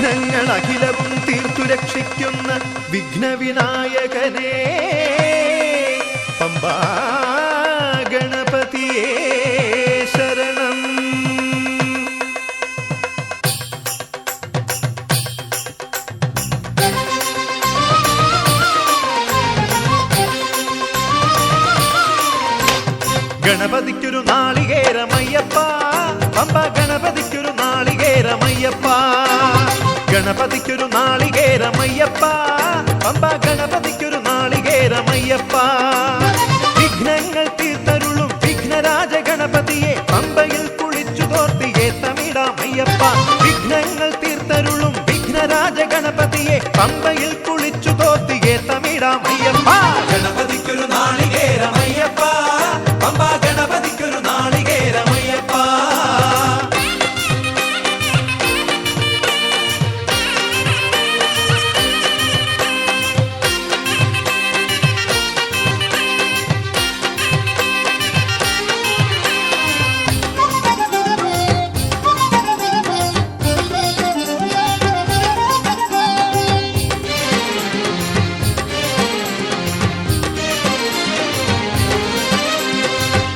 വിഘ്നങ്ങൾ അഖിലവും തീർത്തു രക്ഷിക്കുന്ന വിഘ്നവിനായകനേ പമ്പാ ഗണപതിയേ ശരണം. ഗണപതിക്കൊരു നാളികേരമയ്യപ്പ പമ്പ ഗണപതിക്കൊരു നാളികേരമയ്യപ്പ. ഗണപതിക്കൊരു നാളികേരമയ്യപ്പ പമ്പ ഗണപതിക്കൊരു നാളികേരമയ്യപ്പ. വിഘ്നങ്ങൾ തീർത്തരുളും വിഘ്നരാജ ഗണപതിയെ പമ്പയിൽ കുളിച്ചു തോർത്തിയെ തമിഴാമയ്യപ്പ. വിഘ്നങ്ങൾ തീർത്തരുളും വിഘ്നരാജ ഗണപതിയെ പമ്പയിൽ കുളിച്ചു തോർത്തിയെ തമിഴാമയ്യപ്പ. ഗണപതിക്കൊരു നാളികേരമയ്യപ്പ പമ്പ ഗണപതിക്കൊരു നാളികേരമയ്യപ്പ.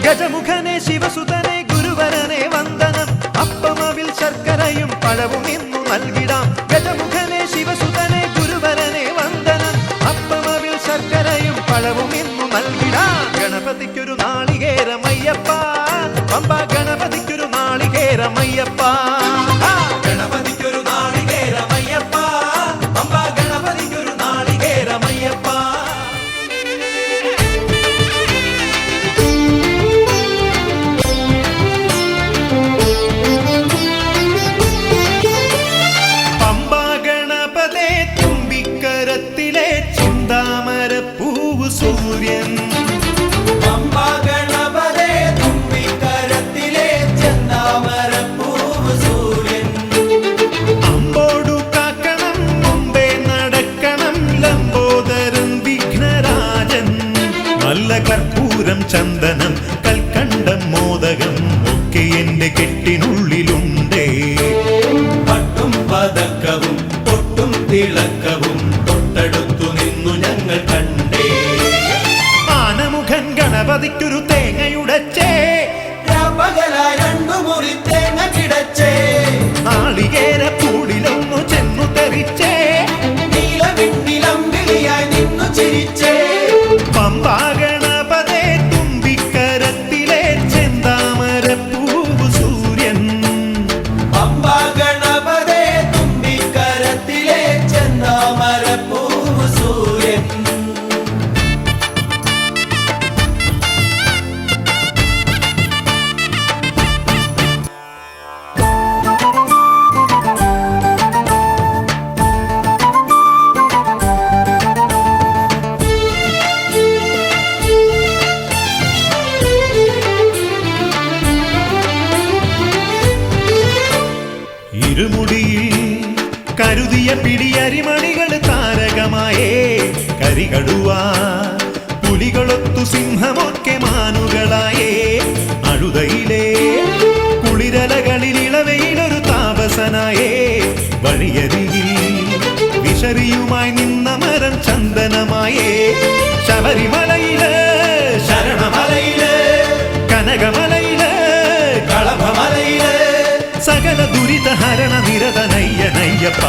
ഗജമുഖനെ ശിവസുതനെ ഗുരുവരനെ വന്ദനം. അപ്പമവിൽ ശർക്കരയും പഴവും ഇന്നു നൽകിടാം. ഗജമുഖനെ ശിവസുതനെ ഗുരുവരനെ വന്ദനം. അപ്പമവിൽ ശർക്കരയും പഴവും ഇന്നു നൽകിടാം. ഗണപതിക്കൊരു നാളികേരമയ്യപ്പ പമ്പ ഗണപതിക്കൊരു നാളികേരമയ്യപ്പ. ഗണപതിക്കൊരു നാളികേരമയ്യപ്പ പമ്പ ഗണപതിക്കൊരു നാളികേരമയ്യപ്പ. സൂര്യൻ പമ്പാ ഗണപതേ തുമ്പിക്കരത്തിലെ ചെന്താമരപ്പൂവ് സൂര്യൻ. അമ്പോടു കാക്കണം മുമ്പേ നടക്കണം ലംബോദരൻ വിഘ്നരാജൻ. നല്ല കർപ്പൂരം ചന്ദനം കൽക്കണ്ടം മോദകം ഒക്കെ എന്റെ കെട്ടിനുള്ളിലുണ്ടേ. പട്ടും പതക്കവും പൊട്ടും തിളക്കവും തൊട്ടടുത്തു നിന്നു ഞങ്ങൾ കണ്ടേ. ആനമുഖൻ ഗണപതിക്കൊരു തേങ്ങയുടച്ചേ പകലായി രണ്ടു മുറി തേങ്ങ കിടച്ചേ. നാളികേര പൂടിലൊന്നു ചെന്നു തെറിച്ചേ. നീലവിണ്ണിലമ്പിളിയായി നിന്നു ചിരിച്ചേ. പമ്പാ ഗണപതേ തുമ്പിക്കരത്തിലെ ചെന്താമരപ്പൂവ് സൂര്യൻ. പമ്പാ ഗണപതേ തുമ്പിക്കരത്തിലെ ചെന്താമരപ്പൂവ് സൂര്യൻ. ഇരുമുടിയിൽ കരുതിയ പിടിയരിമണികൾ താരകമായേ. കരികടുവ പുലികളൊത്തു സിംഹമൊക്കെ മാനുകളായേ. അഴുതയിലെ കുളിരലകളിൽ ഇളവയിലൊരു താപസനായേ. വഴിയരികിൽ വിശറിയുമായി നിന്ന മരം ചന്ദനമായേ. ശബരിമലയില് ശരണമലയില് കനകമലയില് കളഭമലയില് സകല ദുരിതഹരണ നിരതനയ്യനയ്യപ്പ